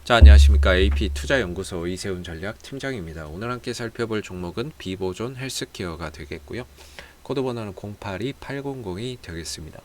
자, 안녕하십니까. AP투자연구소 이세훈 전략 팀장입니다. 오늘 함께 살펴볼 종목은 비보존 헬스케어가 되겠고요. 코드 번호는 082800이 되겠습니다.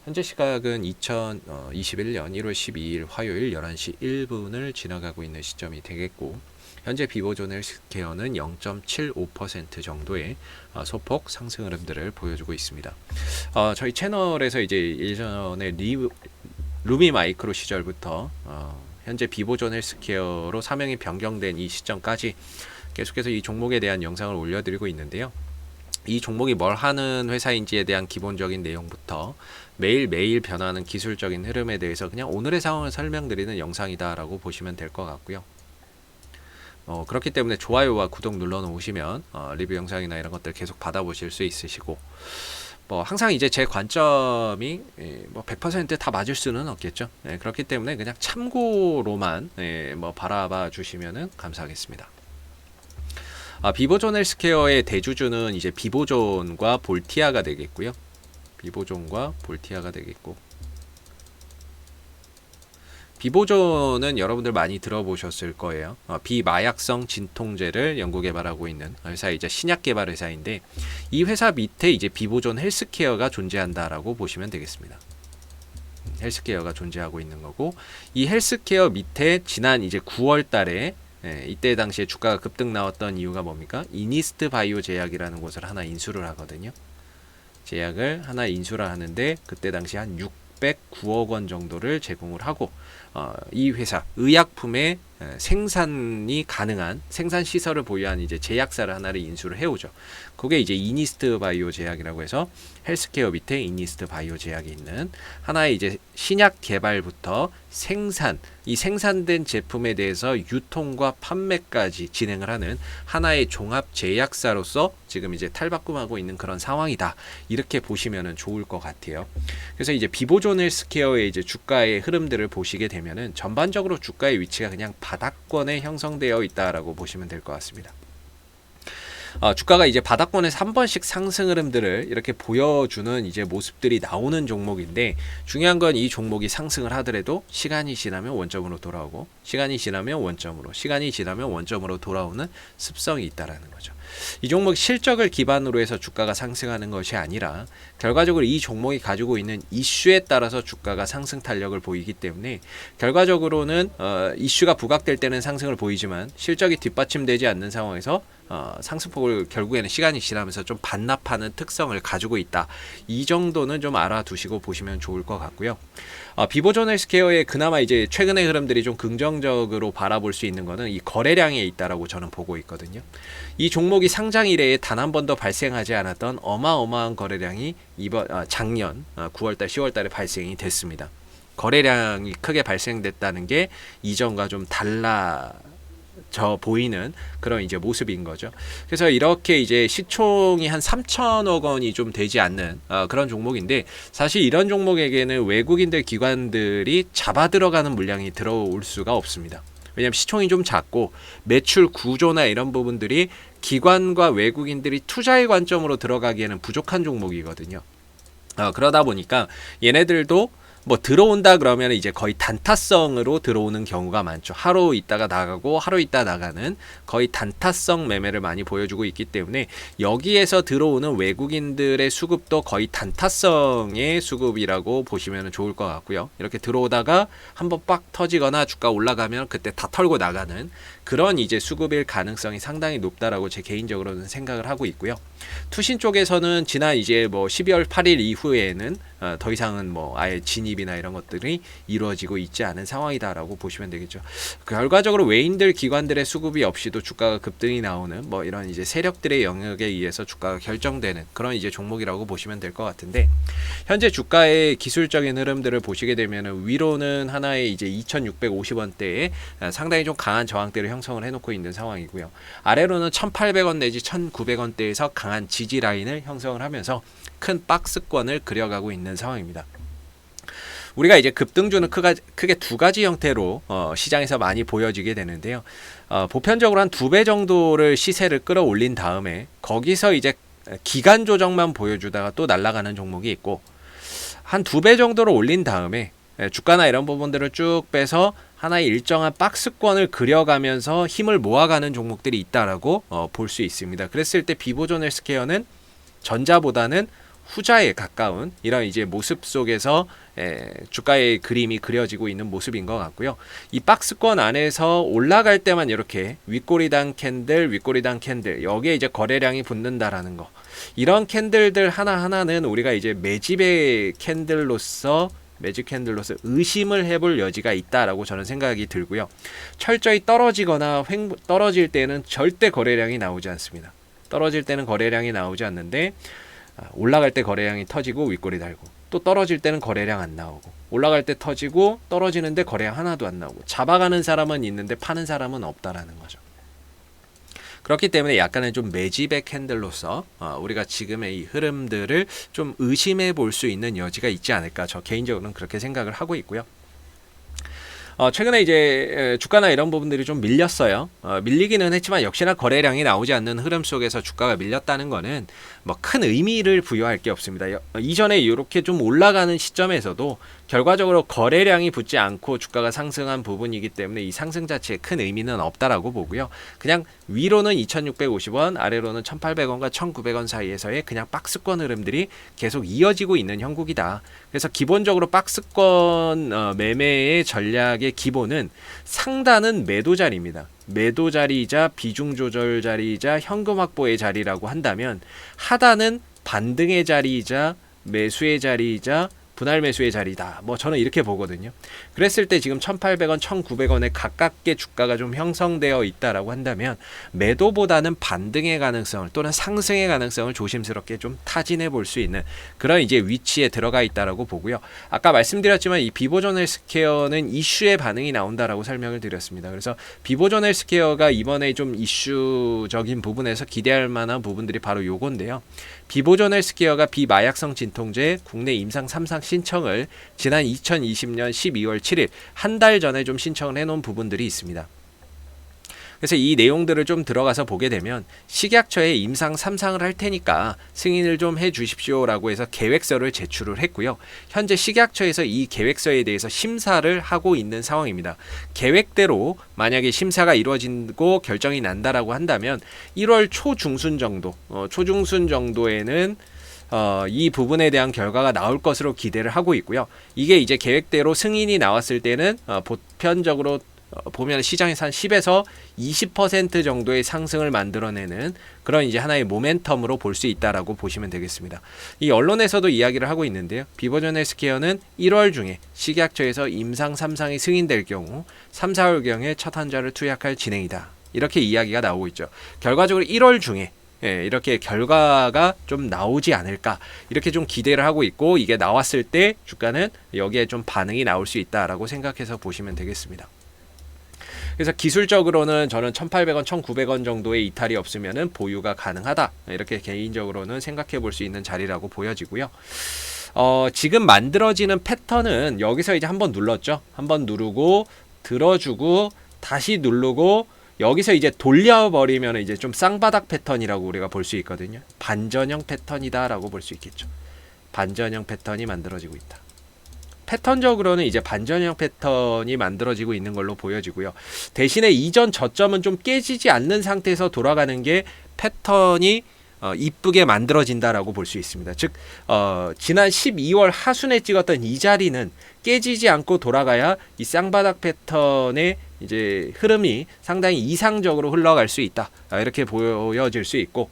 현재 시각은 2021년 1월 12일 화요일 11시 1분을 지나가고 있는 시점이 되겠고, 현재 비보존 헬스케어는 0.75% 정도의 소폭 상승 흐름들을 보여주고 있습니다. 저희 채널에서 이제 예전에 루미 마이크로 시절부터 현재 비보존 헬스케어로 사명이 변경된 이 시점까지 계속해서 이 종목에 대한 영상을 올려드리고 있는데요. 이 종목이 뭘 하는 회사인지에 대한 기본적인 내용부터 매일매일 변화하는 기술적인 흐름에 대해서 그냥 오늘의 상황을 설명드리는 영상이다라고 보시면 될 것 같고요. 그렇기 때문에 좋아요와 구독 눌러놓으시면 리뷰 영상이나 이런 것들 계속 받아보실 수 있으시고, 항상 이제 제 관점이 100% 다 맞을 수는 없겠죠. 그렇기 때문에 그냥 참고로만 바라봐 주시면 감사하겠습니다. 비보존 헬스케어의 대주주는 이제 비보존과 볼티아가 되겠고요. 비보존과 볼티아가 되겠고, 비보존은 여러분들 많이 들어보셨을 거예요. 비마약성 진통제를 연구 개발하고 있는 회사이자 신약 개발 회사인데, 이 회사 밑에 이제 비보존 헬스케어가 존재한다라고 보시면 되겠습니다. 헬스케어가 존재하고 있는 거고, 이 헬스케어 밑에 지난 이제 9월 달에 이때 당시에 주가가 급등 나왔던 이유가 뭡니까? 이니스트 바이오 제약이라는 곳을 하나 인수를 하거든요. 제약을 하나 인수를 하는데 그때 당시 한 609억 원 정도를 제공을 하고, 이 회사 의약품의 생산이 가능한 생산 시설을 보유한 이제 제약사를 하나를 인수를 해오죠. 그게 이제 이니스트 바이오 제약이라고 해서 헬스케어 밑에 이니스트 바이오 제약이 있는 하나의 이제 신약 개발부터 생산, 이 생산된 제품에 대해서 유통과 판매까지 진행을 하는 하나의 종합 제약사로서 지금 이제 탈바꿈하고 있는 그런 상황이다. 이렇게 보시면은 좋을 것 같아요. 그래서 이제 비보존 헬스케어의 이제 주가의 흐름들을 보시게 되면은 전반적으로 주가의 위치가 그냥 바닥권에 형성되어 있다라고 보시면 될 것 같습니다. 주가가 이제 바닥권에서 한 번씩 상승 흐름들을 이렇게 보여주는 이제 모습들이 나오는 종목인데, 중요한 건 이 종목이 상승을 하더라도 시간이 지나면 원점으로 돌아오고, 시간이 지나면 원점으로, 시간이 지나면 원점으로 돌아오는 습성이 있다라는 거죠. 이 종목 실적을 기반으로 해서 주가가 상승하는 것이 아니라 결과적으로 이 종목이 가지고 있는 이슈에 따라서 주가가 상승 탄력을 보이기 때문에, 결과적으로는 이슈가 부각될 때는 상승을 보이지만 실적이 뒷받침되지 않는 상황에서 상승폭을 결국에는 시간이 지나면서 좀 반납하는 특성을 가지고 있다. 이 정도는 좀 알아두시고 보시면 좋을 것 같고요. 비보존 헬스케어의 그나마 이제 최근의 흐름들이 좀 긍정적으로 바라볼 수 있는 거는 이 거래량에 있다라고 저는 보고 있거든요. 이 종목이 상장 이래에 단 한 번도 발생하지 않았던 어마어마한 거래량이 작년 9월달, 10월달에 발생이 됐습니다. 거래량이 크게 발생됐다는 게 이전과 좀 달라져 보이는 그런 이제 모습인 거죠. 그래서 이렇게 이제 시총이 한 3천억 원이 좀 되지 않는 그런 종목인데, 사실 이런 종목에게는 외국인들 기관들이 잡아 들어가는 물량이 들어올 수가 없습니다. 왜냐하면 시총이 좀 작고 매출 구조나 이런 부분들이 기관과 외국인들이 투자의 관점으로 들어가기에는 부족한 종목이거든요. 그러다 보니까 얘네들도 들어온다 그러면 이제 거의 단타성으로 들어오는 경우가 많죠. 하루 있다가 나가고 하루 있다 나가는 거의 단타성 매매를 많이 보여주고 있기 때문에, 여기에서 들어오는 외국인들의 수급도 거의 단타성의 수급이라고 보시면 좋을 것 같고요. 이렇게 들어오다가 한번 빡 터지거나 주가 올라가면 그때 다 털고 나가는 그런 이제 수급일 가능성이 상당히 높다라고 제 개인적으로는 생각을 하고 있고요. 투신 쪽에서는 지난 이제 12월 8일 이후에는 더 이상은 아예 진입이나 이런 것들이 이루어지고 있지 않은 상황이다라고 보시면 되겠죠. 결과적으로 외인들 기관들의 수급이 없이도 주가가 급등이 나오는 이런 이제 세력들의 영역에 의해서 주가가 결정되는 그런 이제 종목이라고 보시면 될 것 같은데, 현재 주가의 기술적인 흐름들을 보시게 되면 위로는 하나의 이제 2,650원대에 상당히 좀 강한 저항대를 형성을 해놓고 있는 상황이고요. 아래로는 1,800원 내지 1,900원대에서 강한 지지 라인을 형성을 하면서 큰 박스권을 그려가고 있는 상황입니다. 우리가 이제 급등주는 크게 두 가지 형태로 시장에서 많이 보여지게 되는데요. 보편적으로 한 2배 정도를 시세를 끌어올린 다음에 거기서 이제 기간 조정만 보여주다가 또 날아가는 종목이 있고, 한 2배 정도로 올린 다음에 주가나 이런 부분들을 쭉 빼서 하나의 일정한 박스권을 그려가면서 힘을 모아가는 종목들이 있다라고 볼 수 있습니다. 그랬을 때 비보존 헬스케어는 전자보다는 후자에 가까운 이런 이제 모습 속에서 주가의 그림이 그려지고 있는 모습인 것 같고요. 이 박스권 안에서 올라갈 때만 이렇게 윗꼬리당 캔들, 윗꼬리당 캔들 여기에 이제 거래량이 붙는다라는 거. 이런 캔들들 하나하나는 우리가 이제 매집의 캔들로서 매직 캔들로서 의심을 해볼 여지가 있다라고 저는 생각이 들고요. 철저히 떨어지거나 떨어질 때는 절대 거래량이 나오지 않습니다. 떨어질 때는 거래량이 나오지 않는데 올라갈 때 거래량이 터지고 윗꼬리 달고 또 떨어질 때는 거래량 안 나오고 올라갈 때 터지고 떨어지는데 거래량 하나도 안 나오고 잡아가는 사람은 있는데 파는 사람은 없다라는 거죠. 그렇기 때문에 약간은 좀 매집의 캔들로서 우리가 지금의 이 흐름들을 좀 의심해 볼 수 있는 여지가 있지 않을까 저 개인적으로는 그렇게 생각을 하고 있고요. 최근에 이제 주가나 이런 부분들이 좀 밀렸어요. 밀리기는 했지만 역시나 거래량이 나오지 않는 흐름 속에서 주가가 밀렸다는 거는 뭐 큰 의미를 부여할 게 없습니다. 이전에 이렇게 좀 올라가는 시점에서도 결과적으로 거래량이 붙지 않고 주가가 상승한 부분이기 때문에 이 상승 자체에 큰 의미는 없다라고 보고요. 그냥 위로는 2,650원, 아래로는 1,800원과 1,900원 사이에서의 그냥 박스권 흐름들이 계속 이어지고 있는 형국이다. 그래서 기본적으로 박스권 매매의 전략의 기본은 상단은 매도 자리입니다. 매도 자리이자 비중 조절 자리이자 현금 확보의 자리라고 한다면 하단은 반등의 자리이자 매수의 자리이자 분할 매수의 자리다. 뭐 저는 이렇게 보거든요. 그랬을 때 지금 1,800원, 1,900원에 가깝게 주가가 좀 형성되어 있다라고 한다면 매도보다는 반등의 가능성을 또는 상승의 가능성을 조심스럽게 좀 타진해 볼 수 있는 그런 이제 위치에 들어가 있다라고 보고요. 아까 말씀드렸지만 이 비보존 헬스케어는 이슈의 반응이 나온다라고 설명을 드렸습니다. 그래서 비보존 헬스케어가 이번에 좀 이슈적인 부분에서 기대할 만한 부분들이 바로 요건데요. 비보존 헬스케어가 비마약성 진통제 국내 임상 3상 신청을 지난 2020년 12월 7일 한 달 전에 좀 신청을 해놓은 부분들이 있습니다. 그래서 이 내용들을 좀 들어가서 보게 되면 식약처에 임상 3상을 할 테니까 승인을 좀 해주십시오라고 해서 계획서를 제출을 했고요. 현재 식약처에서 이 계획서에 대해서 심사를 하고 있는 상황입니다. 계획대로 만약에 심사가 이루어지고 결정이 난다라고 한다면 1월 초중순 정도, 초중순 정도에는 이 부분에 대한 결과가 나올 것으로 기대를 하고 있고요. 이게 이제 계획대로 승인이 나왔을 때는 보편적으로 보면 시장에서 한 10에서 20% 정도의 상승을 만들어내는 그런 이제 하나의 모멘텀으로 볼 수 있다라고 보시면 되겠습니다. 이 언론에서도 이야기를 하고 있는데요. 비보존 헬스케어는 1월 중에 식약처에서 임상 3상이 승인될 경우 3, 4월경에 첫 환자를 투약할 진행이다. 이렇게 이야기가 나오고 있죠. 결과적으로 1월 중에 이렇게 결과가 좀 나오지 않을까 이렇게 좀 기대를 하고 있고 이게 나왔을 때 주가는 여기에 좀 반응이 나올 수 있다라고 생각해서 보시면 되겠습니다. 그래서 기술적으로는 저는 1,800원, 1,900원 정도의 이탈이 없으면은 보유가 가능하다. 이렇게 개인적으로는 생각해 볼 수 있는 자리라고 보여지고요. 지금 만들어지는 패턴은 여기서 이제 한번 눌렀죠. 한번 누르고 들어주고 다시 누르고 여기서 이제 돌려버리면 이제 좀 쌍바닥 패턴이라고 우리가 볼 수 있거든요. 반전형 패턴이다라고 볼 수 있겠죠. 반전형 패턴이 만들어지고 있다. 패턴적으로는 이제 반전형 패턴이 만들어지고 있는 걸로 보여지고요. 대신에 이전 저점은 좀 깨지지 않는 상태에서 돌아가는 게 패턴이 이쁘게 만들어진다라고 볼 수 있습니다. 즉 지난 12월 하순에 찍었던 이 자리는 깨지지 않고 돌아가야 이 쌍바닥 패턴의 이제 흐름이 상당히 이상적으로 흘러갈 수 있다. 이렇게 보여질 수 있고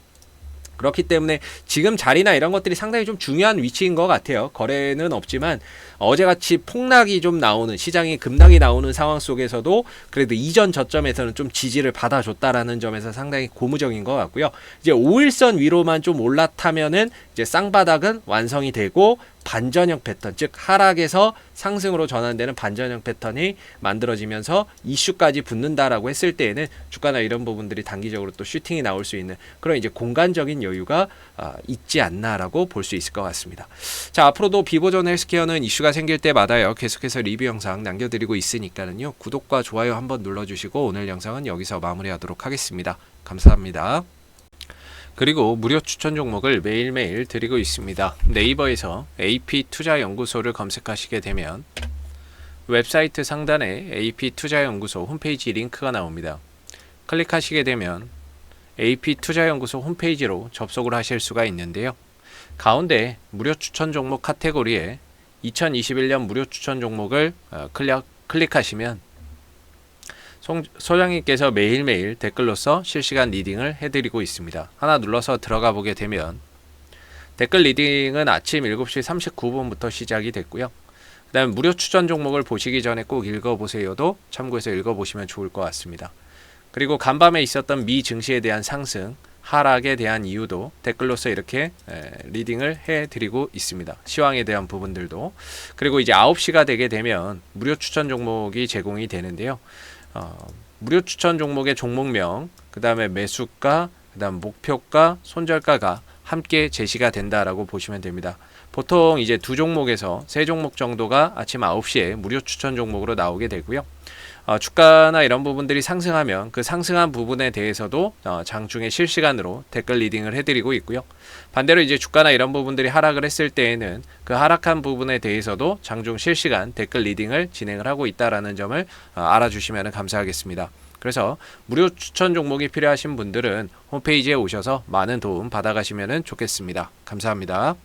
그렇기 때문에 지금 자리나 이런 것들이 상당히 좀 중요한 위치인 것 같아요. 거래는 없지만 어제같이 폭락이 좀 나오는 시장이 급락이 나오는 상황 속에서도 그래도 이전 저점에서는 좀 지지를 받아줬다라는 점에서 상당히 고무적인 것 같고요. 이제 5일선 위로만 좀 올라타면은 이제 쌍바닥은 완성이 되고 반전형 패턴, 즉 하락에서 상승으로 전환되는 반전형 패턴이 만들어지면서 이슈까지 붙는다라고 했을 때에는 주가나 이런 부분들이 단기적으로 또 슈팅이 나올 수 있는 그런 이제 공간적인 여유가 있지 않나라고 볼 수 있을 것 같습니다. 자, 앞으로도 비보존 헬스케어는 이슈가 생길 때마다요 계속해서 리뷰 영상 남겨드리고 있으니까는요 구독과 좋아요 한번 눌러주시고 오늘 영상은 여기서 마무리하도록 하겠습니다. 감사합니다. 그리고 무료 추천 종목을 매일매일 드리고 있습니다. 네이버에서 AP투자연구소를 검색하시게 되면 웹사이트 상단에 AP투자연구소 홈페이지 링크가 나옵니다. 클릭하시게 되면 AP투자연구소 홈페이지로 접속을 하실 수가 있는데요. 가운데 무료 추천 종목 카테고리에 2021년 무료 추천 종목을 클릭하시면 소장님께서 매일매일 댓글로서 실시간 리딩을 해드리고 있습니다. 하나 눌러서 들어가 보게 되면 댓글 리딩은 아침 7시 39분부터 시작이 됐고요. 그 다음 무료 추천 종목을 보시기 전에 꼭 읽어보세요도 참고해서 읽어보시면 좋을 것 같습니다. 그리고 간밤에 있었던 미 증시에 대한 상승, 하락에 대한 이유도 댓글로서 이렇게 리딩을 해드리고 있습니다. 시황에 대한 부분들도. 그리고 이제 9시가 되게 되면 무료 추천 종목이 제공이 되는데요. 무료 추천 종목의 종목명, 그 다음에 매수가, 그 다음 목표가, 손절가가 함께 제시가 된다라고 보시면 됩니다. 보통 이제 두 종목에서 세 종목 정도가 아침 9시에 무료 추천 종목으로 나오게 되고요. 주가나 이런 부분들이 상승하면 그 상승한 부분에 대해서도 장중에 실시간으로 댓글 리딩을 해드리고 있고요. 반대로 이제 주가나 이런 부분들이 하락을 했을 때에는 그 하락한 부분에 대해서도 장중 실시간 댓글 리딩을 진행을 하고 있다라는 점을 알아주시면 감사하겠습니다. 그래서 무료 추천 종목이 필요하신 분들은 홈페이지에 오셔서 많은 도움 받아가시면 좋겠습니다. 감사합니다.